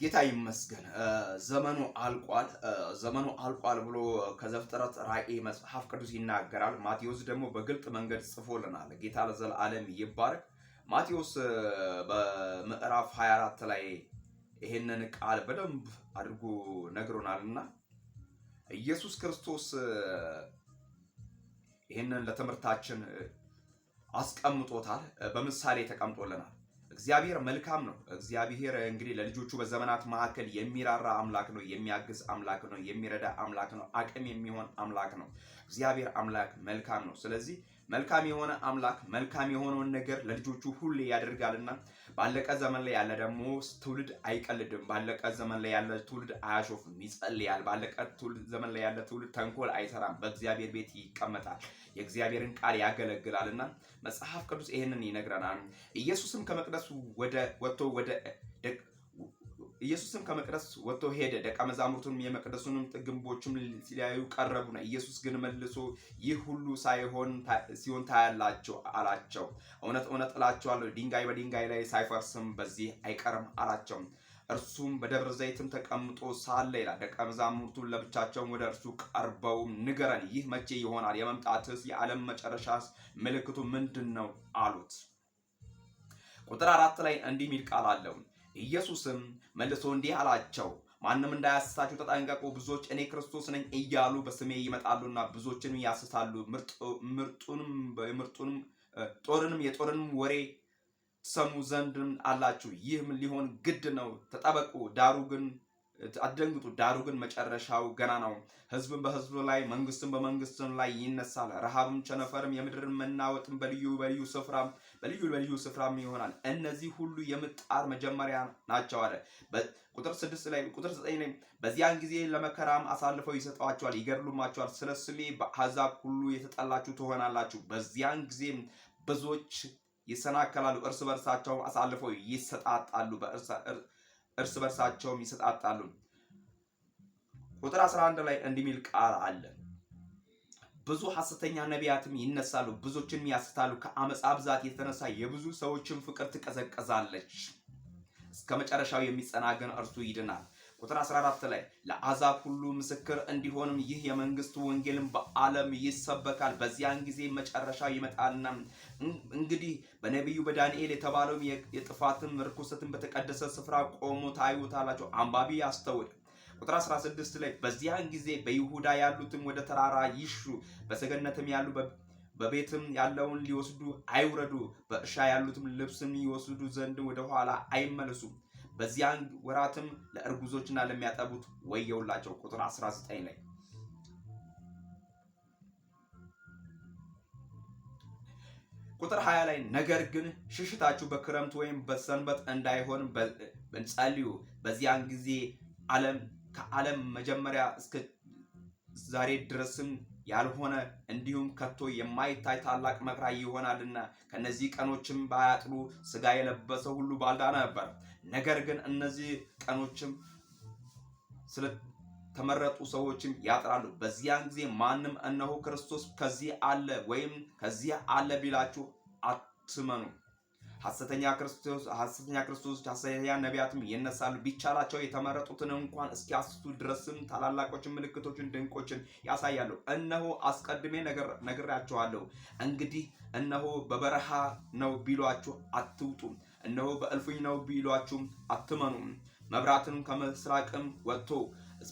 ጌታ ይመስገን ዘመኑ አልቋል ብሎ ከዘፍጥረት ራእይ መጽሐፍ ቅዱስ ይናገራል። ማቴዎስ ደግሞ በግልጥ መንገድ ጽፎልናል። ጌታ ለዘላለም ይባረክ። ማቴዎስ በምዕራፍ 24 ላይ ይሄንን ቃል በደንብ አድርጎ ነግሮናልና ኢየሱስ ክርስቶስ ይሄንን ለትምህርታችን አስቀምጦታል። በምሳሌ ተቀምጦልናል። እግዚአብሔር መልካም ነው። እግዚአብሔር እንግዲህ ለልጆቹ በዘመናት መካከል የሚራራ አምላክ ነው፣ የሚያግዝ አምላክ ነው፣ የሚረዳ አምላክ ነው፣ አቅም የሚሆን አምላክ ነው። እግዚአብሔር አምላክ መልካም ነው። ስለዚህ መልካም የሆነ አምላክ መልካም የሆነውን ነገር ለልጆቹ ሁሌ ያደርጋልና ባለቀ ዘመን ላይ ያለ ደግሞ ትውልድ አይቀልድም። ባለቀ ዘመን ላይ ያለ ትውልድ አያሾፍም፣ ይጸልያል። ባለቀ ዘመን ላይ ያለ ትውልድ ተንኮል አይሰራም፣ በእግዚአብሔር ቤት ይቀመጣል፣ የእግዚአብሔርን ቃል ያገለግላልና መጽሐፍ ቅዱስ ይሄንን ይነግረናል። ኢየሱስም ከመቅደስ ወጥቶ ሄደ። ደቀ መዛሙርቱንም የመቅደሱንም ግንቦችም ሲያዩ ቀረቡና ኢየሱስ ግን መልሶ ይህ ሁሉ ሲሆን ታያላችሁ አላቸው። እውነት እውነት እላችኋለሁ ድንጋይ በድንጋይ ላይ ሳይፈርስም በዚህ አይቀርም አላቸው። እርሱም በደብረ ዘይትም ተቀምጦ ሳለ ይላል ደቀ መዛሙርቱን ለብቻቸውን ወደ እርሱ ቀርበው ንገረን፣ ይህ መቼ ይሆናል? የመምጣትስ የዓለም መጨረሻስ ምልክቱ ምንድን ነው አሉት። ቁጥር 4 ላይ እንዲህ የሚል ቃል አለው። ኢየሱስም መልሶ እንዲህ አላቸው፣ ማንም እንዳያስታችሁ ተጠንቀቁ። ብዙዎች እኔ ክርስቶስ ነኝ እያሉ በስሜ ይመጣሉና ብዙዎችንም ያስታሉ። ጦርንም የጦርንም ወሬ ሰሙ ዘንድ አላችሁ። ይህም ሊሆን ግድ ነው። ተጠበቁ፣ አትደንግጡ። ዳሩ ግን መጨረሻው ገና ነው። ሕዝብም በሕዝብ ላይ መንግስትም በመንግስትም ላይ ይነሳል። ረሃብም ቸነፈርም የምድርን መናወጥም በልዩ ስፍራም ይሆናል። እነዚህ ሁሉ የምጣር መጀመሪያ ናቸው አለ። ቁጥር 9 ላይ በዚያን ጊዜ ለመከራም አሳልፈው ይሰጧቸዋል፣ ይገድሉማቸዋል። ስለ ስሜ በአሕዛብ ሁሉ የተጠላችሁ ትሆናላችሁ። በዚያን ጊዜ ብዙዎች ይሰናከላሉ፣ እርስ በርሳቸውም አሳልፈው ይሰጣጣሉ፣ እርስ በርሳቸውም ይሰጣጣሉ። ቁጥር 11 ላይ እንዲህ የሚል ቃል አለ። ብዙ ሐሰተኛ ነቢያትም ይነሳሉ፣ ብዙዎችንም ያስታሉ። ከአመፃ ብዛት የተነሳ የብዙ ሰዎችን ፍቅር ትቀዘቀዛለች። እስከ መጨረሻው የሚጸና ግን እርሱ ይድናል። ቁጥር 14 ላይ ለአሕዛብ ሁሉ ምስክር እንዲሆንም ይህ የመንግስት ወንጌልን በዓለም ይሰበካል፣ በዚያን ጊዜ መጨረሻው ይመጣልና። እንግዲህ በነቢዩ በዳንኤል የተባለውን የጥፋትን ርኩሰትን በተቀደሰ ስፍራ ቆሞ ታዩታላችሁ። አንባቢ ያስተውል። ቁጥር 16 ላይ በዚያን ጊዜ በይሁዳ ያሉትም ወደ ተራራ ይሹ፣ በሰገነትም ያሉ በቤትም ያለውን ሊወስዱ አይውረዱ፣ በእርሻ ያሉትም ልብስን ይወስዱ ዘንድ ወደ ኋላ አይመለሱ። በዚያን ወራትም ለእርጉዞችና ለሚያጠቡት ወየውላቸው። ቁጥር 19 ላይ ቁጥር 20 ላይ ነገር ግን ሽሽታችሁ በክረምት ወይም በሰንበት እንዳይሆን ጸልዩ። በዚያን ጊዜ ከዓለም መጀመሪያ እስከ ዛሬ ድረስም ያልሆነ እንዲሁም ከቶ የማይታይ ታላቅ መከራ ይሆናልና። ከነዚህ ቀኖችም ባያጥሩ ስጋ የለበሰ ሁሉ ባልዳነ ነበር። ነገር ግን እነዚህ ቀኖችም ስለተመረጡ ሰዎችም ያጥራሉ። በዚያን ጊዜ ማንም እነሆ ክርስቶስ ከዚህ አለ ወይም ከዚህ አለ ቢላችሁ አትመኑ። ሐሰተኛ ክርስቶስ ሐሰተኛ ነቢያትም ይነሳሉ፣ ቢቻላቸው የተመረጡትን እንኳን እስኪያስቱ ድረስም ታላላቆችን ምልክቶችን ድንቆችን ያሳያሉ። እነሆ አስቀድሜ ነግሬያችኋለሁ። እንግዲህ እነሆ በበረሃ ነው ቢሏችሁ አትውጡ፣ እነሆ በእልፍኝ ነው ቢሏችሁም አትመኑ። መብራትንም ከምስራቅም ወጥቶ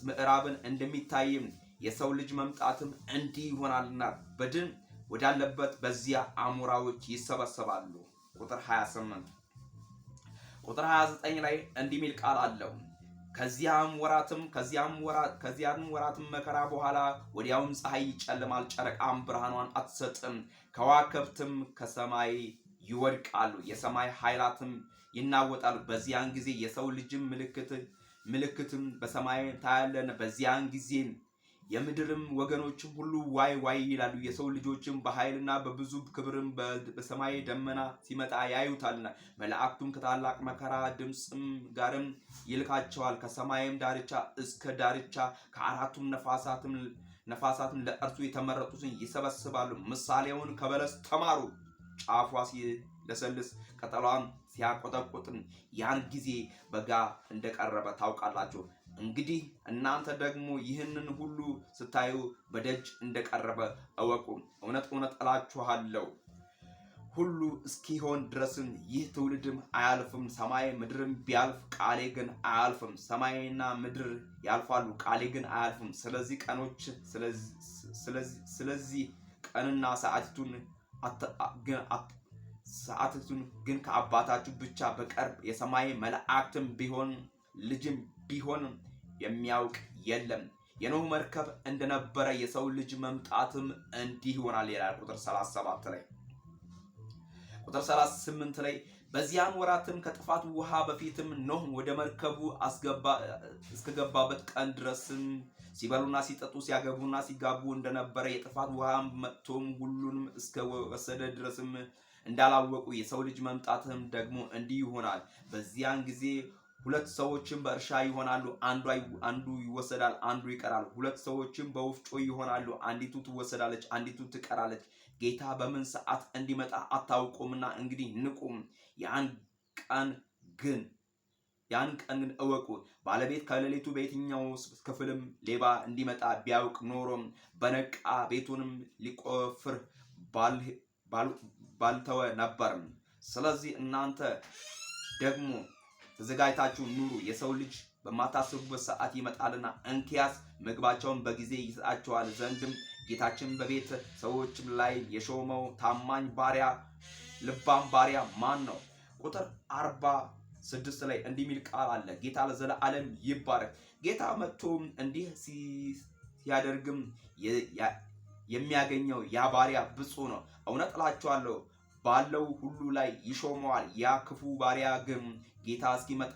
ምዕራብን እንደሚታይም የሰው ልጅ መምጣትም እንዲህ ይሆናልና። በድን ወዳለበት በዚያ አሞራዎች ይሰበሰባሉ። ቁጥር 28 ቁጥር 29 ላይ እንዲህ የሚል ቃል አለው። ከዚያም ወራትም መከራ በኋላ ወዲያውም ፀሐይ ይጨልማል፣ ጨረቃም ብርሃኗን አትሰጥም፣ ከዋክብትም ከሰማይ ይወድቃሉ፣ የሰማይ ኃይላትም ይናወጣሉ። በዚያን ጊዜ የሰው ልጅም ምልክትም በሰማይ ታያለን። በዚያን ጊዜ የምድርም ወገኖችም ሁሉ ዋይ ዋይ ይላሉ። የሰው ልጆችም በኃይልና በብዙ ክብርም በሰማይ ደመና ሲመጣ ያዩታልና። መላእክቱም ከታላቅ መከራ ድምፅም ጋርም ይልካቸዋል። ከሰማይም ዳርቻ እስከ ዳርቻ ከአራቱም ነፋሳትም ለእርሱ የተመረጡትን ይሰበስባሉ። ምሳሌውን ከበለስ ተማሩ። ጫፏ ሲለሰልስ ቅጠሏም ሲያቆጠቁጥም ያን ጊዜ በጋ እንደቀረበ ታውቃላችሁ። እንግዲህ እናንተ ደግሞ ይህንን ሁሉ ስታዩ በደጅ እንደቀረበ እወቁ። እውነት እውነት እላችኋለሁ ሁሉ እስኪሆን ድረስም ይህ ትውልድም አያልፍም። ሰማይ ምድርም ቢያልፍ ቃሌ ግን አያልፍም። ሰማይና ምድር ያልፋሉ፣ ቃሌ ግን አያልፍም። ስለዚህ ቀንና ሰዓቲቱን ግን ከአባታችሁ ብቻ በቀር የሰማይ መላእክትም ቢሆን ልጅም ቢሆን የሚያውቅ የለም። የኖህ መርከብ እንደነበረ የሰው ልጅ መምጣትም እንዲህ ይሆናል ይላል ቁጥር 37 ላይ። ቁጥር 38 ላይ በዚያን ወራትም ከጥፋት ውሃ በፊትም ኖህ ወደ መርከቡ እስከገባበት ቀን ድረስም ሲበሉና ሲጠጡ ሲያገቡና ሲጋቡ እንደነበረ የጥፋት ውሃም መጥቶም ሁሉንም እስከወሰደ ድረስም እንዳላወቁ የሰው ልጅ መምጣትም ደግሞ እንዲህ ይሆናል። በዚያን ጊዜ ሁለት ሰዎችም በእርሻ ይሆናሉ፣ አንዱ ይወሰዳል፣ አንዱ ይቀራል። ሁለት ሰዎችም በወፍጮ ይሆናሉ፣ አንዲቱ ትወሰዳለች፣ አንዲቱ ትቀራለች። ጌታ በምን ሰዓት እንዲመጣ አታውቁምና እንግዲህ ንቁም። ያን ቀን ግን እወቁ። ባለቤት ከሌሊቱ በየትኛው ክፍልም ሌባ እንዲመጣ ቢያውቅ ኖሮም በነቃ ቤቱንም ሊቆፍር ባልተወ ነበርም። ስለዚህ እናንተ ደግሞ ተዘጋጅታችሁ ኑሩ። የሰው ልጅ በማታስቡበት ሰዓት ይመጣልና። እንኪያስ ምግባቸውን በጊዜ ይሰጣቸዋል ዘንድም ጌታችን በቤተ ሰዎችም ላይ የሾመው ታማኝ ባሪያ ልባም ባሪያ ማን ነው? ቁጥር 46 ላይ እንዲህ የሚል ቃል አለ። ጌታ ለዘላለም ይባረክ። ጌታ መጥቶ እንዲህ ሲያደርግም የሚያገኘው ያ ባሪያ ብፁዕ ነው። እውነት እላችኋለሁ ባለው ሁሉ ላይ ይሾመዋል። ያ ክፉ ባሪያ ግን ጌታ እስኪመጣ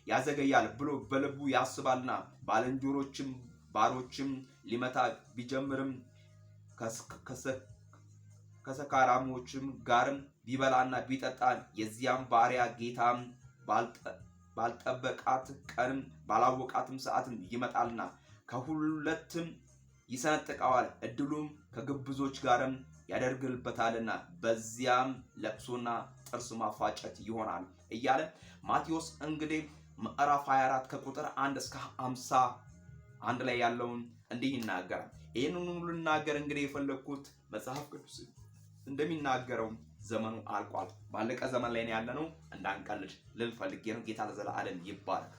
ያዘገያል ብሎ በልቡ ያስባልና ባሮችም ሊመታ ቢጀምርም ከሰካራሞችም ጋርም ቢበላና ቢጠጣ የዚያም ባሪያ ጌታም ባልጠበቃት ቀንም ባላወቃትም ሰዓትም ይመጣልና ከሁለትም ይሰነጥቀዋል፣ እድሉም ከግብዞች ጋርም ያደርግበታልና በዚያም ለቅሶና ጥርስ ማፋጨት ይሆናል እያለ ማቴዎስ እንግዲህ ምዕራፍ 24 ከቁጥር 1 እስከ 51 ላይ ያለውን እንዲህ ይናገራል። ይህንን ሁሉ ልናገር እንግዲህ የፈለግኩት መጽሐፍ ቅዱስ እንደሚናገረው ዘመኑ አልቋል፣ ባለቀ ዘመን ላይ ነው ያለነው፣ እንዳንቀልድ ልል ፈልጌ ነው። ጌታ ለዘላለም ይባረክ።